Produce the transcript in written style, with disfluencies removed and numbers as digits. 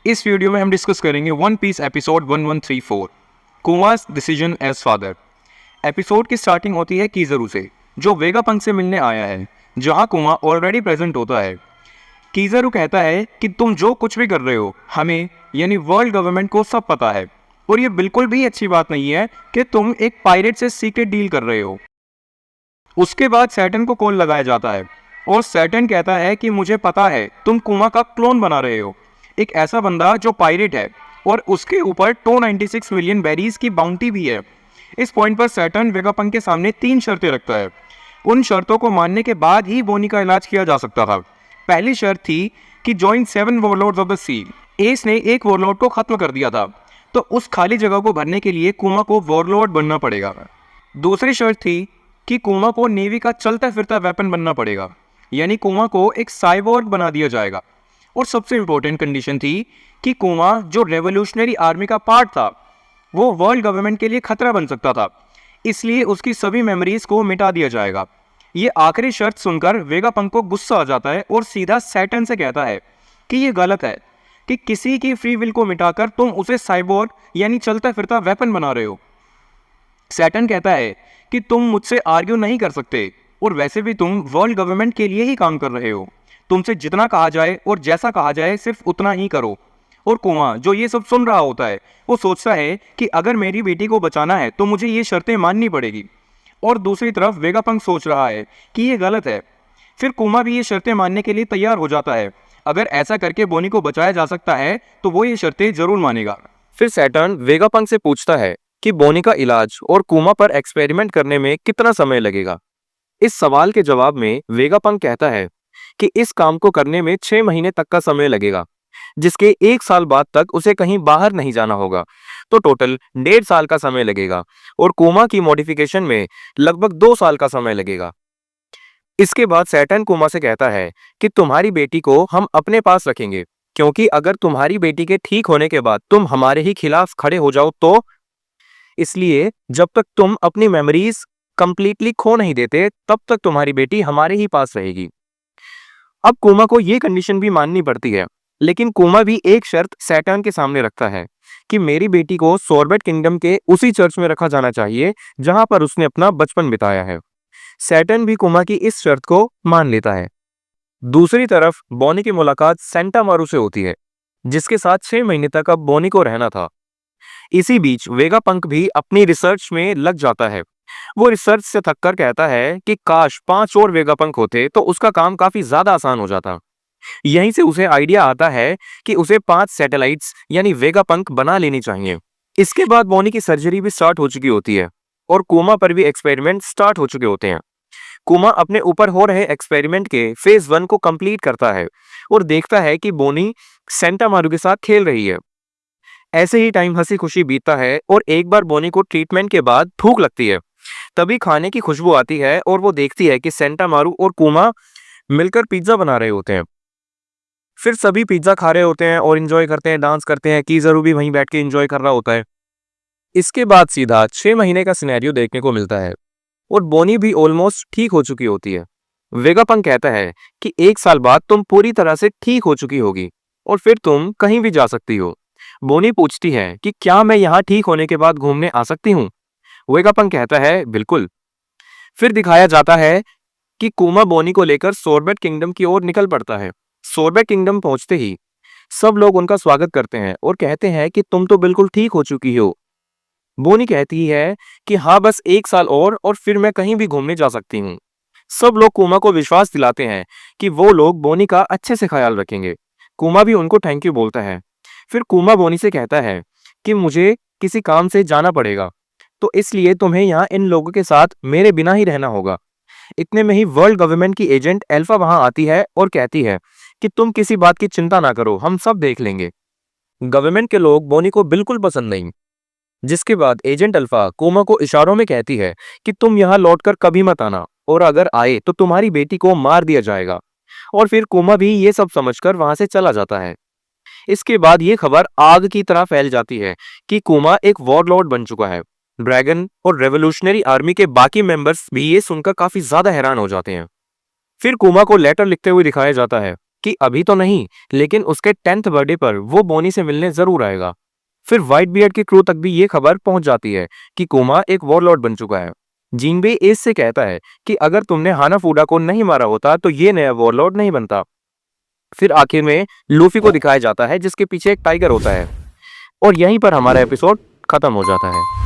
इस वीडियो में हम डिस्कस करेंगे one piece episode 1134 Kuma's decision as father. Episode की स्टार्टिंग होती है कीजरू से, जो वेगापंक से मिलने आया है, जहां कुमा ऑलरेडी प्रेजेंट होता है। कीजरू कहता है कि तुम जो कुछ भी कर रहे हो हमें यानी वर्ल्ड गवर्नमेंट को सब पता है, और ये बिल्कुल भी अच्छी बात नहीं है कि तुम एक पायरेट से सीक्रेट डील कर रहे हो। उसके बाद सैटर्न को कॉल लगाया जाता है और सैटर्न कहता है कि मुझे पता है तुम कुमा का क्लोन बना रहे हो, एक ऐसा बंदा जो पायरेट है और उसके ऊपर 296 मिलियन बेरीज की बाउंटी भी है। इस पॉइंट पर सैटर्न वेगापंक के सामने 3 शर्तें रखता है। उन शर्तों को मानने के बाद ही बोनी का इलाज किया जा सकता था। पहली शर्त थी कि join 7 warlords of the sea. Ace ने एक वॉरलॉर्ड को खत्म कर दिया था, तो उस खाली जगह को भरने के लिए कुमा को वॉरलॉर्ड बनना पड़ेगा। दूसरी शर्त थी कि कुमा को नेवी का चलता फिरता वेपन बनना पड़ेगा, यानी कुमा को एक साइबोर्ग बना दिया जाएगा। और सबसे इंपॉर्टेंट कंडीशन थी कि कुमा जो रेवोल्यूशनरी आर्मी का पार्ट था, वो वर्ल्ड गवर्नमेंट के लिए खतरा बन सकता था, इसलिए उसकी सभी मेमोरीज को मिटा दिया जाएगा। ये आखिरी शर्त सुनकर वेगापंक को गुस्सा आ जाता है और सीधा सैटर्न से कहता है कि ये गलत है कि किसी की फ्री विल को मिटाकर तुम उसे साइबोर्ग यानी चलता फिरता वेपन बना रहे हो। सैटर्न कहता है कि तुम मुझसे आर्ग्यू नहीं कर सकते, और वैसे भी तुम वर्ल्ड गवर्नमेंट के लिए ही काम कर रहे हो। तुमसे जितना कहा जाए और जैसा कहा जाए सिर्फ उतना ही करो। और कुमा जो ये सब सुन रहा होता है, वो सोचता है कि अगर मेरी बेटी को बचाना है तो मुझे ये शर्तें माननी पड़ेगी। और दूसरी तरफ वेगापंक सोच रहा है कि ये गलत है। फिर कुमा भी ये शर्तें मानने के लिए तैयार हो जाता है। अगर ऐसा करके बोनी को बचाया जा सकता है तो वो ये शर्तें जरूर मानेगा। फिर सैटर्न वेगापंक से पूछता है कि बोनी का इलाज और कुमा पर एक्सपेरिमेंट करने में कितना समय लगेगा। इस सवाल के जवाब में वेगापंक कहता है कि इस काम को करने में 6 महीने तक का समय लगेगा, जिसके 1 साल बाद तक उसे कहीं बाहर नहीं जाना होगा, तो टोटल 1.5 साल का समय लगेगा। और कुमा की मॉडिफिकेशन में लगभग 2 साल का समय लगेगा। इसके बाद सैटर्न कुमा से कहता है कि तुम्हारी बेटी को हम अपने पास रखेंगे, क्योंकि अगर तुम्हारी बेटी के ठीक होने के बाद तुम हमारे ही खिलाफ खड़े हो जाओ तो इसलिए जब तक तुम अपनी मेमोरीज कंप्लीटली खो नहीं देते तब तक तुम्हारी बेटी हमारे ही पास रहेगी। अब कुमा को यह कंडीशन भी माननी पड़ती है, लेकिन कुमा भी एक शर्त सैटर्न के सामने रखता है कि मेरी बेटी को सोर्बेट किंगडम के उसी चर्च में रखा जाना चाहिए जहां पर उसने अपना बचपन बिताया है। सैटर्न भी कुमा की इस शर्त को मान लेता है। दूसरी तरफ बोनी की मुलाकात सेंटा मारू से होती है, जिसके साथ 6 महीने तक अब बोनी को रहना था। इसी बीच वेगापंक भी अपनी रिसर्च में लग जाता है। वो रिसर्च से थककर कहता है कि काश 5 और वेगापंक होते तो उसका काम काफी ज्यादा आसान हो जाता। यहीं से उसे आइडिया आता है कि उसे 5 सैटेलाइट्स यानी वेगापंक बना लेनी चाहिए। इसके बाद बोनी की सर्जरी भी स्टार्ट हो चुकी होती है और कुमा पर भी एक्सपेरिमेंट स्टार्ट हो चुके होते हैं। कुमा अपने ऊपर हो रहे एक्सपेरिमेंट के फेज 1 को कंप्लीट करता है और देखता है कि बोनी सेंटा मारू के साथ खेल रही है। ऐसे ही टाइम हंसी खुशी बीतता है और एक बार बोनी को ट्रीटमेंट के बाद भूख लगती है। तभी खाने की खुशबू आती है और वो देखती है कि सेंटा मारू और कुमा मिलकर पिज्जा बना रहे होते हैं। फिर सभी पिज्जा खा रहे होते हैं और एंजॉय करते हैं, डांस करते हैं। कीजरू भी वहीं बैठ के एंजॉय कर रहा होता है। इसके बाद सीधा 6 महीने का सिनेरियो देखने को मिलता है और बोनी भी ऑलमोस्ट ठीक हो चुकी होती है। वेगापंक कहता है कि 1 साल बाद तुम पूरी तरह से ठीक हो चुकी होगी और फिर तुम कहीं भी जा सकती हो। बोनी पूछती है कि क्या मैं यहाँ ठीक होने के बाद घूमने आ सकती हूँ। वेगापंक कहता है बिल्कुल। फिर दिखाया जाता है कि कुमा बोनी को लेकर सोर्बेट किंगडम की ओर निकल पड़ता है। सोर्बेट किंगडम पहुंचते ही सब लोग उनका स्वागत करते हैं और कहते हैं कि तुम तो बिल्कुल ठीक हो चुकी हो। बोनी कहती है कि हाँ, बस 1 साल और फिर मैं कहीं भी घूमने जा सकती हूँ। सब लोग कुमा को विश्वास दिलाते हैं कि वो लोग बोनी का अच्छे से ख्याल रखेंगे। कुमा भी उनको थैंक यू बोलता है। फिर कुमा बोनी से कहता है कि मुझे किसी काम से जाना पड़ेगा, तो इसलिए तुम्हें यहाँ इन लोगों के साथ मेरे बिना ही रहना होगा। इतने में ही वर्ल्ड गवर्नमेंट की एजेंट अल्फा वहां आती है और कहती है कि तुम किसी बात की चिंता ना करो, हम सब देख लेंगे। गवर्नमेंट के लोग बोनी को बिल्कुल पसंद नहीं। जिसके बाद एजेंट अल्फा कुमा को इशारों में कहती है कि तुम यहाँ लौटकर कभी मत आना, और अगर आए तो तुम्हारी बेटी को मार दिया जाएगा। और फिर कुमा भी ये सब समझकर वहां से चला जाता है। इसके बाद ये खबर आग की तरह फैल जाती है कि कुमा एक वॉरलॉर्ड बन चुका है। ड्रैगन और रेवोल्यूशनरी आर्मी के बाकी मेंबर्स भी ये सुनकर काफी ज्यादा हैरान हो जाते हैं। फिर कुमा को लेटर लिखते हुए दिखाया जाता है कि अभी तो नहीं, लेकिन उसके 10th बर्थडे पर वो बोनी से मिलने जरूर आएगा। फिर व्हाइट बियर्ड की क्रू तक भी ये खबर पहुंच जाती है कि कुमा एक वॉरलॉर्ड बन चुका है। जिनबे एस से कहता है कि अगर तुमने हानाफूडा को नहीं मारा होता तो ये नया वॉरलॉर्ड नहीं बनता। फिर आखिर में लूफी को दिखाया जाता है जिसके पीछे एक टाइगर होता है, और यहीं पर हमारा एपिसोड खत्म हो जाता है।